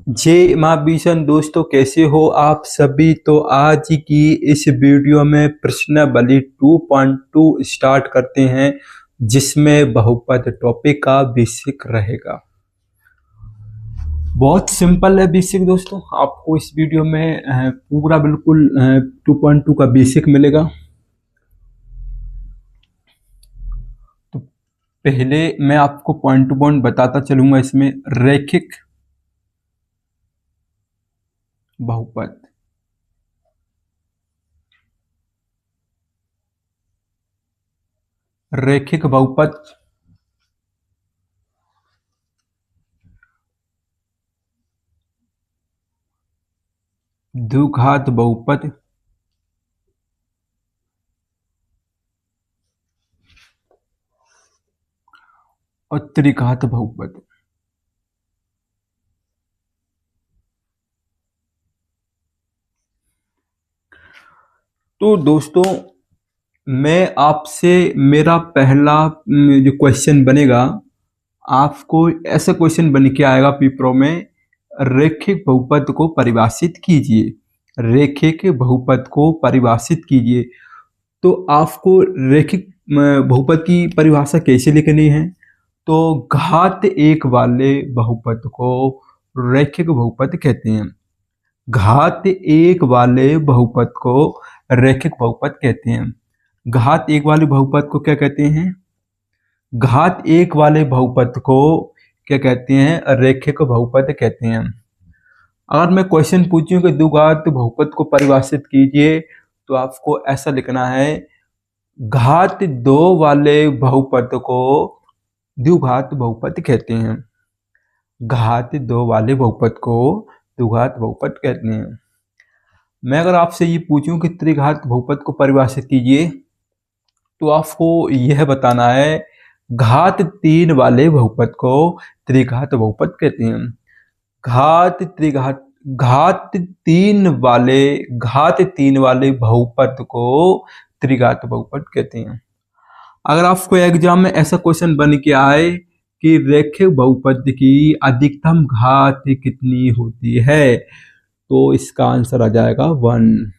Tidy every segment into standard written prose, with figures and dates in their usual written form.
जय माँ भीषण दोस्तों, कैसे हो आप सभी। तो आज की इस वीडियो में प्रश्नावली 2.2 स्टार्ट करते हैं, जिसमें बहुपद टॉपिक का बेसिक रहेगा। बहुत सिंपल है बेसिक दोस्तों। आपको इस वीडियो में पूरा बिल्कुल 2.2 का बेसिक मिलेगा। तो पहले मैं आपको पॉइंट टू पॉइंट बताता चलूंगा। इसमें रैखिक बहुपद, रैखिक बहुपद, द्विघात बहुपद, और त्रिघात बहुपद। तो दोस्तों, मैं आपसे मेरा पहला जो क्वेश्चन बनेगा, आपको ऐसा क्वेश्चन बन के आएगा पेपरों में, रैखिक बहुपद को परिभाषित कीजिए। रैखिक बहुपद को परिभाषित कीजिए। तो आपको रैखिक बहुपद की परिभाषा कैसे लिखनी है? तो घात एक वाले बहुपद को रैखिक बहुपद कहते हैं। घात एक वाले बहुपद को रैखिक बहुपद कहते हैं। घात एक वाले बहुपद को क्या कहते हैं? घात एक वाले बहुपद को क्या कहते हैं? रैखिक बहुपद कहते हैं। अगर मैं क्वेश्चन पूछूं कि द्विघात बहुपद को परिभाषित कीजिए, तो आपको ऐसा लिखना है, घात दो वाले बहुपद को द्विघात बहुपद कहते हैं। घात दो वाले बहुपद को द्विघात बहुपद कहते हैं। मैं अगर आपसे ये पूछूं कि त्रिघात बहुपद को परिभाषित कीजिए, तो आपको यह बताना है, घात तीन वाले बहुपद को त्रिघात बहुपद कहते हैं। घात तीन वाले बहुपद को त्रिघात बहुपद कहते हैं। अगर आपको एग्जाम में ऐसा क्वेश्चन बन के आए कि रैखिक बहुपद की अधिकतम घात कितनी होती है, तो इसका आंसर आ जाएगा 1।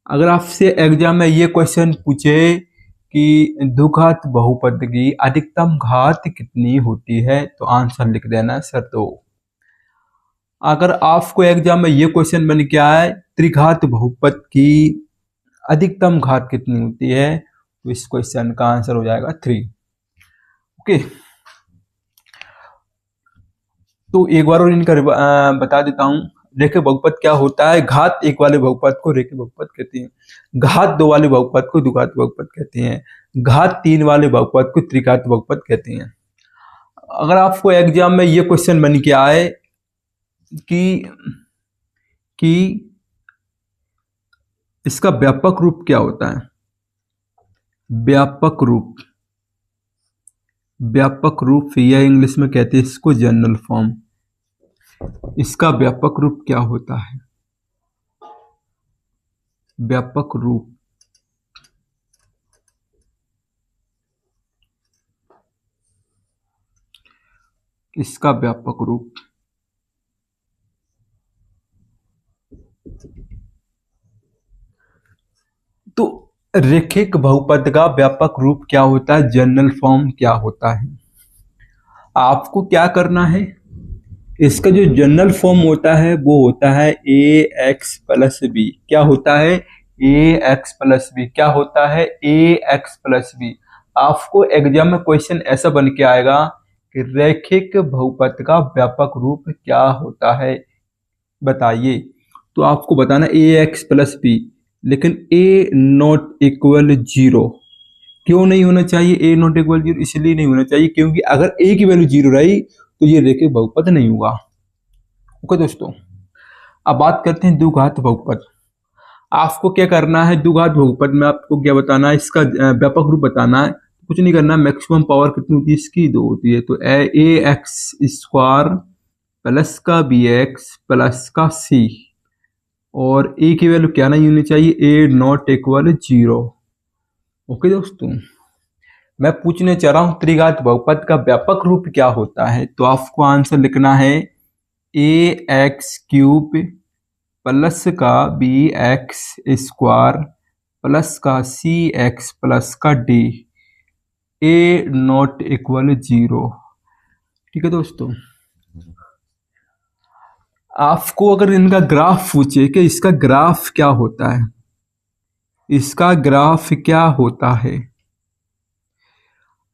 अगर आपसे एग्जाम में ये क्वेश्चन पूछे कि द्विघात बहुपद की अधिकतम घात कितनी होती है, तो आंसर लिख देना सर 2। अगर आपको एग्जाम में ये क्वेश्चन बन के आए, त्रिघात बहुपद की अधिकतम घात कितनी होती है, तो इस क्वेश्चन का आंसर हो जाएगा 3। ओके, तो एक बार और इनका बता देता हूं। रैखिक बहुपद क्या होता है? घात एक वाले बहुपद को रैखिक बहुपद कहते हैं। घात दो वाले बहुपद को द्विघात बहुपद कहते हैं। घात तीन वाले बहुपद को त्रिघात बहुपद कहते हैं। अगर आपको एग्जाम में ये क्वेश्चन बन के आए कि इसका व्यापक रूप क्या होता है? व्यापक रूप या इंग्लिश में कहते हैं इसको जनरल फॉर्म। इसका व्यापक रूप क्या होता है? व्यापक रूप, इसका व्यापक रूप तो रैखिक बहुपद का व्यापक रूप क्या होता है? जनरल फॉर्म क्या होता है? आपको क्या करना है, इसका जो जनरल फॉर्म होता है वो होता है ax+b। क्या होता है? ax+b। क्या होता है? ax+b। आपको एग्जाम में क्वेश्चन ऐसा बन के आएगा कि रैखिक बहुपद का व्यापक रूप क्या होता है, बताइए। तो आपको बताना ax+b, लेकिन a≠0। क्यों नहीं होना चाहिए a≠0? इसलिए नहीं होना चाहिए क्योंकि अगर a की वैल्यू 0 रही तो ये रैखिक बहुपद नहीं होगा। ओके दोस्तों, अब बात करते हैं द्विघात बहुपद। आपको क्या करना है? द्विघात बहुपद में आपको क्या बताना है? इसका व्यापक रूप बताना है। कुछ नहीं करना, मैक्सिमम पावर कितनी होती है इसकी? 2 होती है। तो ax² प्लस का bx प्लस का c, और a की वैल्यू क्या नहीं होनी चाहिए? a≠0। ओके दोस्तों, मैं पूछने चाह रहा हूं त्रिघात बहुपद का व्यापक रूप क्या होता है। तो आपको आंसर लिखना है ए एक्स क्यूब प्लस का बी एक्स स्क्वायर प्लस का सी एक्स प्लस का डी ए नॉट इक्वल 0। ठीक है दोस्तों, आपको अगर इनका ग्राफ पूछे कि इसका ग्राफ क्या होता है, इसका ग्राफ क्या होता है,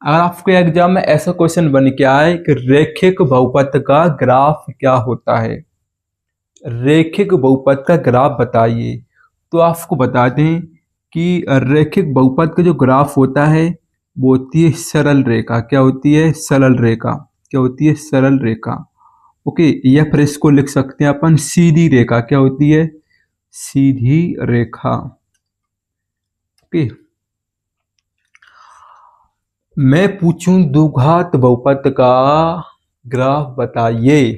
अगर आपको एग्जाम में ऐसा क्वेश्चन बन के आए कि रेखिक बहुपद का ग्राफ क्या होता है, रेखिक बहुपद का ग्राफ बताइए, तो आपको बता दें कि रेखिक बहुपद का जो ग्राफ होता है वो होती है सरल रेखा। क्या होती है? सरल रेखा। क्या होती है? सरल रेखा। ओके, या फिर इसको लिख सकते हैं अपन सीधी रेखा। क्या होती है? सीधी रेखा। ओके, मैं पूछूं द्विघात बहुपद का ग्राफ बताइए,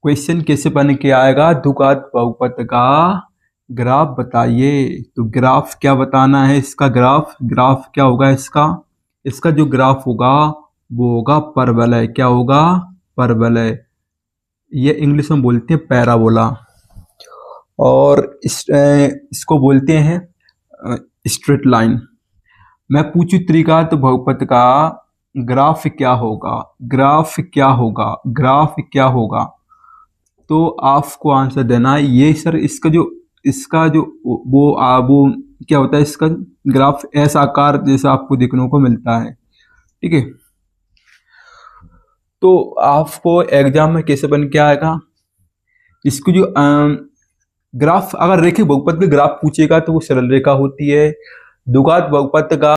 क्वेश्चन कैसे बन के आएगा? द्विघात बहुपद का ग्राफ बताइए। तो ग्राफ क्या बताना है? इसका ग्राफ, ग्राफ क्या होगा इसका? इसका जो ग्राफ होगा वो होगा परवलय। क्या होगा? परवलय। ये इंग्लिश में बोलते हैं पैराबोला, और इसको बोलते हैं स्ट्रेट लाइन। मैं पूछूं त्रिघात बहुपद का ग्राफ क्या होगा, ग्राफ क्या होगा, ग्राफ क्या होगा, तो आपको आंसर देना है ये सर, इसका जो वो क्या होता है, इसका ग्राफ ऐसा आकार जैसा आपको देखने को मिलता है। ठीक है, तो आपको एग्जाम में कैसे बन के आएगा, इसको जो ग्राफ, अगर रेखिक बहुपद का ग्राफ पूछेगा तो वो सरल रेखा होती है। द्विघात बहुपद का